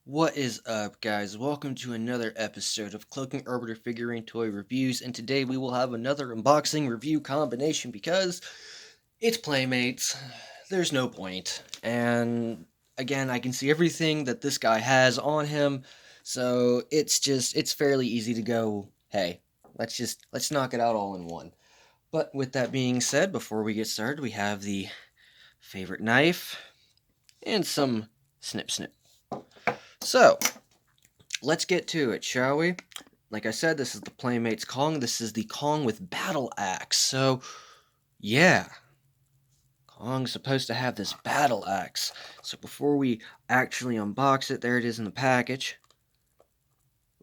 What is up, guys? Welcome to another episode of Cloaking Arbiter Figurine Toy Reviews, and today we will have another unboxing review combination because it's Playmates. There's no point. And again, I can see everything that this guy has on him, so it's fairly easy to go, hey, let's knock it out all in one. But with that being said, before we get started, we have the favorite knife and some snip snip. So, let's get to it, shall we? Like I said, this is the Playmates Kong. This is the Kong with Battle Axe. So, yeah, Kong's supposed to have this Battle Axe. So before we actually unbox it, there it is in the package.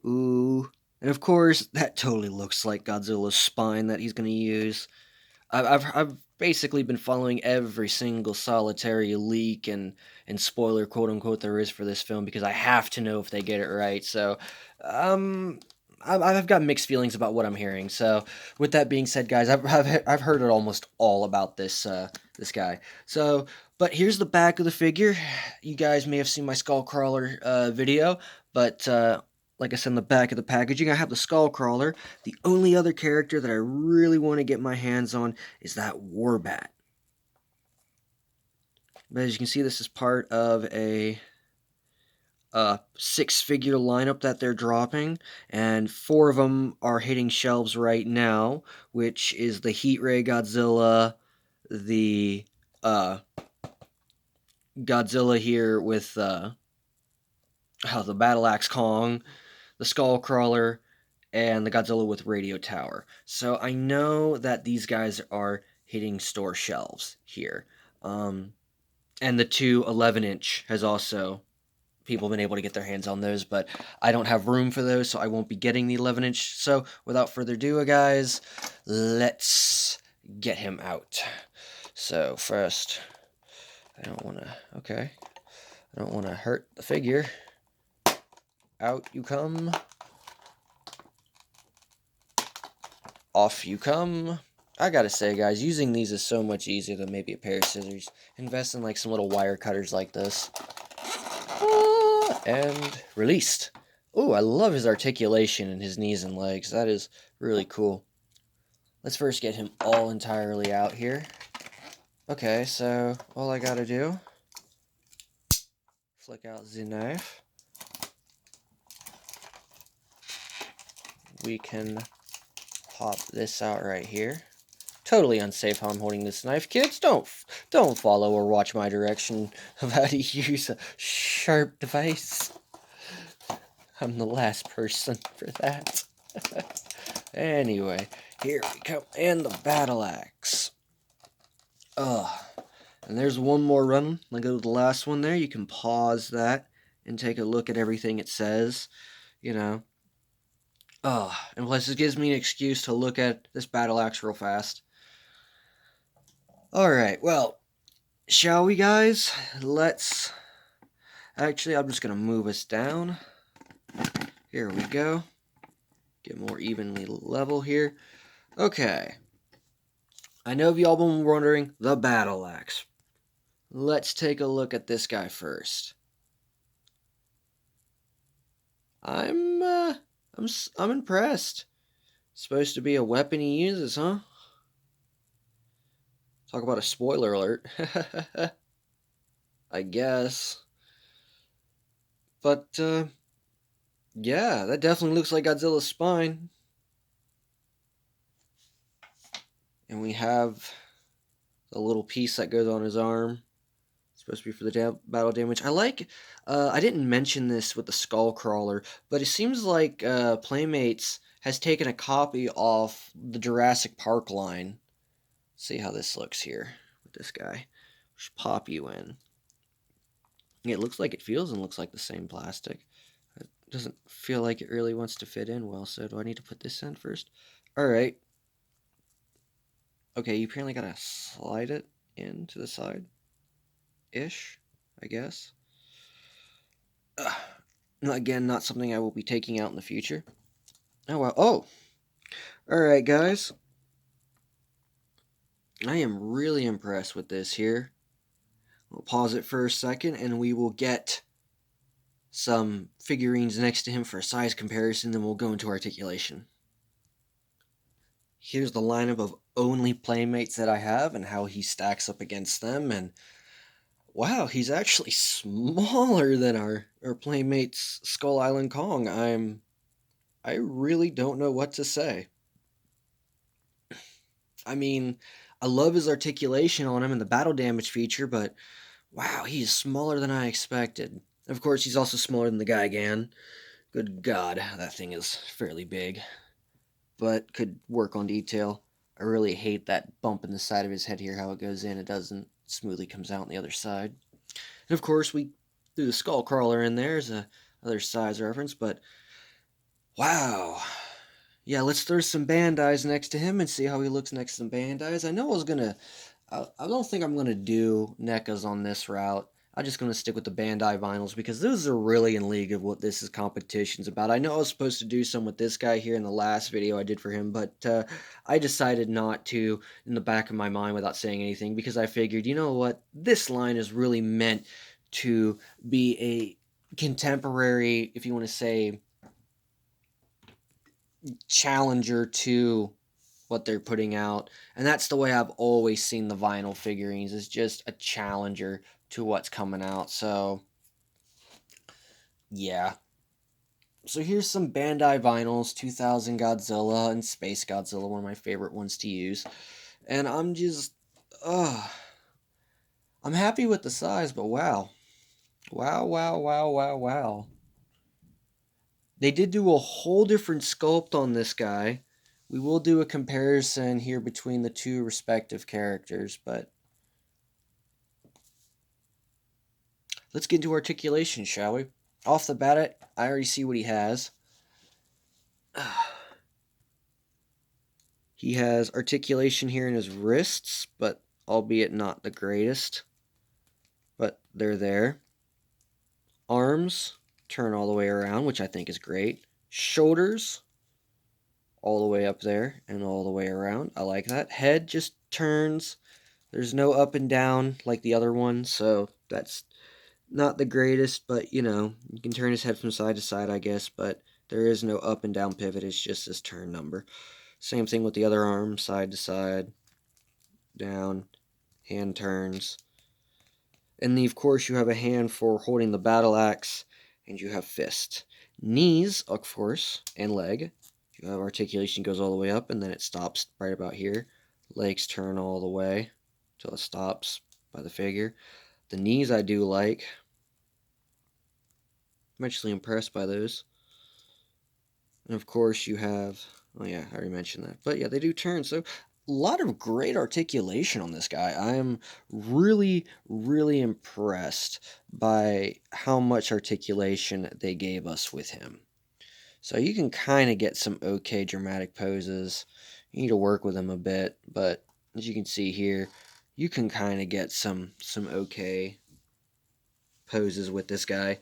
Ooh. And of course, that totally looks like Godzilla's spine that he's going to use. I've basically been following every single solitary leak and spoiler, quote unquote, there is for this film because I have to know if they get it right. So, um, I've got mixed feelings about what I'm hearing. So, with that being said, guys, I've heard it almost all about this guy. So, but here's the back of the figure. You guys may have seen my Skullcrawler video, but like I said, in the back of the packaging, I have the Skullcrawler. The only other character that I really want to get my hands on is that Warbat. But as you can see, this is part of a six-figure lineup that they're dropping, and four of them are hitting shelves right now, which is the Heat Ray Godzilla, the Godzilla here with the Battle Axe Kong, the Skullcrawler, and the Godzilla with Radio Tower. So I know that these guys are hitting store shelves here. And the two 11-inch has also, people have been able to get their hands on those, but I don't have room for those, so I won't be getting the 11-inch. So without further ado, guys, let's get him out. So first, I don't want to hurt the figure. Out you come. Off you come. I gotta say, guys, using these is so much easier than maybe a pair of scissors. Invest in like some little wire cutters like this. And released. Oh, I love his articulation in his knees and legs. That is really cool. Let's first get him all entirely out here. Okay, so all I gotta do, flick out the knife. We can pop this out right here. Totally unsafe how I'm holding this knife. Kids, don't follow or watch my direction of how to use a sharp device. I'm the last person for that. Anyway, here we come. And the Battle Axe. And there's one more run. Like the last one there. You can pause that and take a look at everything it says. You know. And plus it gives me an excuse to look at this Battle Axe real fast. Alright, well, shall we, guys? Let's... Actually, I'm just going to move us down. Here we go. Get more evenly level here. Okay. I know y'all been wondering, the Battle Axe. Let's take a look at this guy first. I'm impressed. Supposed to be a weapon he uses, huh? Talk about a spoiler alert. I guess. But, yeah, that definitely looks like Godzilla's spine. And we have the little piece that goes on his arm. It's supposed to be for the battle damage. I didn't mention this with the Skullcrawler, but it seems like Playmates has taken a copy off the Jurassic Park line. Let's see how this looks here with this guy. Just pop you in. It looks like it feels and looks like the same plastic. It doesn't feel like it really wants to fit in well, so do I need to put this in first? Alright. Okay, you apparently gotta slide it in to the side. Ish, I guess. Again, not something I will be taking out in the future. Oh, well. Oh! Alright, guys. I am really impressed with this here. We'll pause it for a second, and we will get some figurines next to him for a size comparison, then we'll go into articulation. Here's the lineup of only Playmates that I have and how he stacks up against them, and wow, he's actually smaller than our Playmates Skull Island Kong. I really don't know what to say. I mean, I love his articulation on him and the battle damage feature, but wow, he is smaller than I expected. Of course, he's also smaller than the Gigan. Good God, that thing is fairly big, but could work on detail. I really hate that bump in the side of his head here, how it goes in, it doesn't smoothly comes out on the other side. And of course, we threw the skull crawler in there as a other size reference, but wow. Yeah, let's throw some Bandais next to him and see how he looks next to some Bandais. I don't think I'm gonna do NECAs on this route. I'm just gonna stick with the Bandai vinyls because those are really in league of what this is competition's about. I know I was supposed to do some with this guy here in the last video I did for him, but I decided not to in the back of my mind without saying anything because I figured, you know what, this line is really meant to be a contemporary, if you want to say, challenger to what they're putting out, and that's the way I've always seen the vinyl figurines, is just a challenger to what's coming out. So yeah, so here's some Bandai vinyls, 2000 Godzilla and Space Godzilla, one of my favorite ones to use, and I'm happy with the size, but wow, wow. They did do a whole different sculpt on this guy. We will do a comparison here between the two respective characters, but let's get into articulation, shall we? Off the bat, I already see what he has. He has articulation here in his wrists, but albeit not the greatest. But they're there. Arms turn all the way around, which I think is great. Shoulders all the way up there and all the way around. I like that. Head just turns. There's no up and down like the other one, so that's not the greatest, but you know, you can turn his head from side to side, I guess, but there is no up and down pivot, it's just his turn number. Same thing with the other arm, side to side, down, hand turns. And then, of course, you have a hand for holding the battle axe, and you have fist. Knees, of course, and leg. You have articulation goes all the way up, and then it stops right about here. Legs turn all the way till it stops by the figure. The knees I do like. I'm actually impressed by those. And of course you have, oh yeah, I already mentioned that. But yeah, they do turn. So a lot of great articulation on this guy. I am really, really impressed by how much articulation they gave us with him. So you can kind of get some okay dramatic poses. You need to work with him a bit, but as you can see here, you can kind of get some okay poses with this guy.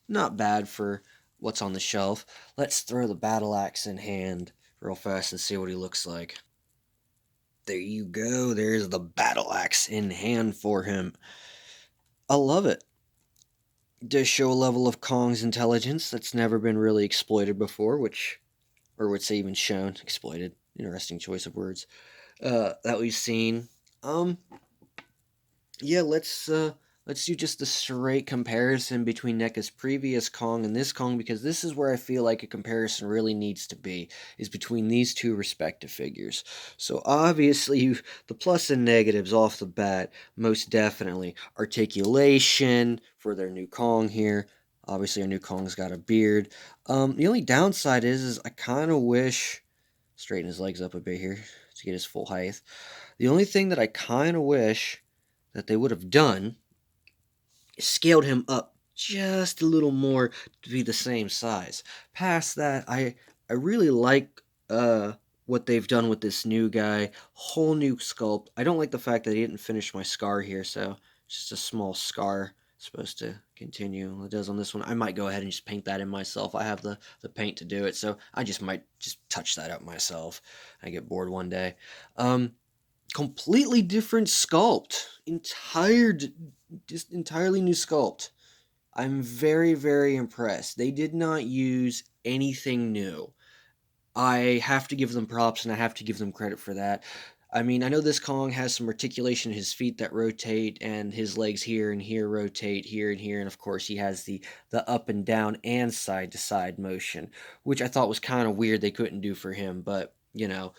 Not bad for what's on the shelf. Let's throw the battle axe in hand real fast and see what he looks like. There you go. There's the battle axe in hand for him. I love it. It does show a level of Kong's intelligence that's never been really exploited before, or would say even shown, exploited. Interesting choice of words. That we've seen. Yeah, let's do just the straight comparison between NECA's previous Kong and this Kong, because this is where I feel like a comparison really needs to be, is between these two respective figures. So obviously, the plus and negatives off the bat, most definitely. Articulation for their new Kong here. Obviously, our new Kong's got a beard. The only downside is I kind of wish, straighten his legs up a bit here to get his full height. The only thing that I kind of wish that they would have done is scaled him up just a little more to be the same size. Past that, I really like what they've done with this new guy. Whole new sculpt. I don't like the fact that he didn't finish my scar here, so just a small scar. Supposed to continue. It does on this one. I might go ahead and just paint that in myself. I have the paint to do it, so I just might just touch that up myself. I get bored one day. Completely different sculpt. Entirely new sculpt. I'm very, very impressed. They did not use anything new. I have to give them props and I have to give them credit for that. I mean, I know this Kong has some articulation in his feet that rotate and his legs here and here rotate here and here, and of course he has the up and down and side to side motion, which I thought was kind of weird they couldn't do for him, but you know,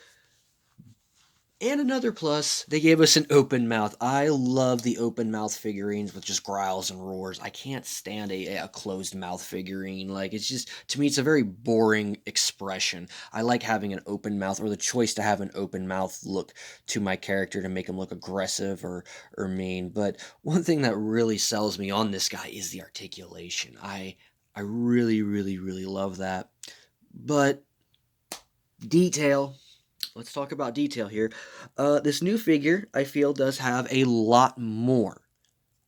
and another plus, they gave us an open mouth. I love the open mouth figurines with just growls and roars. I can't stand a closed mouth figurine. Like, it's just, to me, it's a very boring expression. I like having an open mouth, or the choice to have an open mouth look to my character to make him look aggressive or mean. But one thing that really sells me on this guy is the articulation. I really, really, really love that. But detail, let's talk about detail here. This new figure, I feel, does have a lot more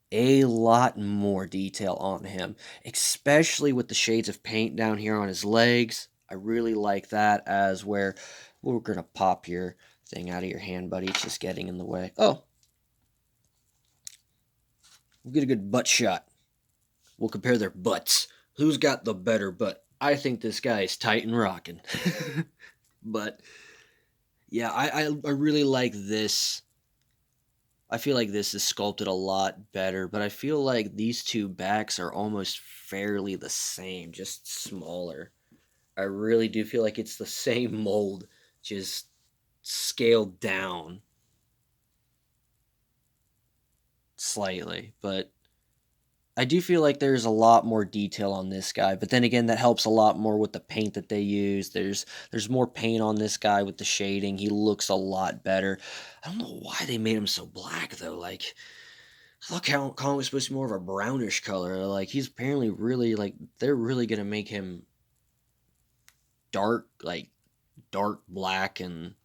detail on him, especially with the shades of paint down here on his legs. I really like that, as where we're gonna pop your thing out of your hand, buddy. It's just getting in the way. Oh, we'll get a good butt shot. We'll compare their butts. Who's got the better butt? I think this guy is tight and rocking. But yeah, I really like this. I feel like this is sculpted a lot better, but I feel like these two backs are almost fairly the same, just smaller. I really do feel like it's the same mold, just scaled down slightly. But I do feel like there's a lot more detail on this guy, but then again, that helps a lot more with the paint that they use. There's more paint on this guy with the shading. He looks a lot better. I don't know why they made him so black though. Like, I thought Kong was supposed to be more of a brownish color. Like, he's apparently really, like, they're really gonna make him dark, like dark black and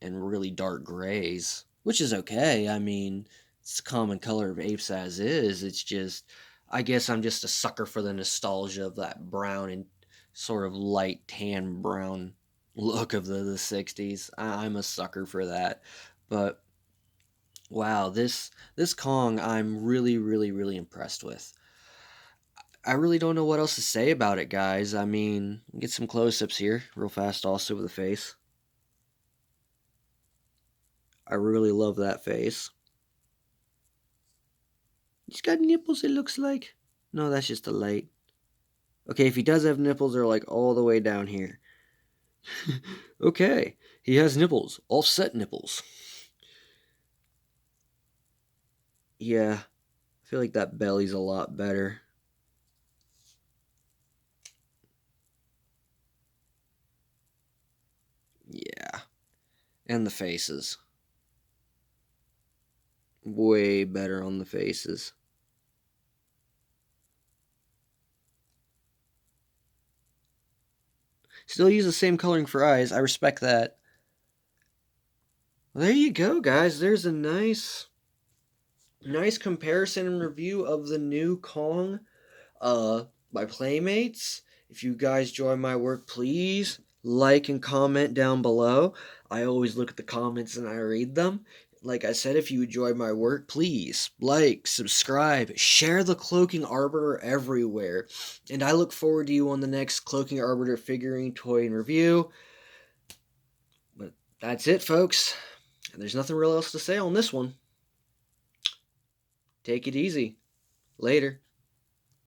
really dark grays, which is okay. I mean, it's a common color of apes as is. It's just, I guess I'm just a sucker for the nostalgia of that brown and sort of light tan brown look of the 60s. I'm a sucker for that. But wow, this Kong I'm really, really, really impressed with. I really don't know what else to say about it, guys. I mean, get some close-ups here real fast also with the face. I really love that face. He's got nipples, it looks like. No, that's just the light. Okay, if he does have nipples, they're like all the way down here. Okay, he has nipples. Offset nipples. Yeah, I feel like that belly's a lot better. Yeah, and the faces. Way better on the faces. Still use the same coloring for eyes. I respect that. Well, there you go, guys. There's a nice comparison and review of the new Kong by Playmates. If you guys enjoy my work, please like and comment down below. I always look at the comments and I read them. Like I said, if you enjoy my work, please like, subscribe, share the Cloaking Arbiter everywhere. And I look forward to you on the next Cloaking Arbiter figurine toy and review. But that's it, folks. There's nothing real else to say on this one. Take it easy. Later.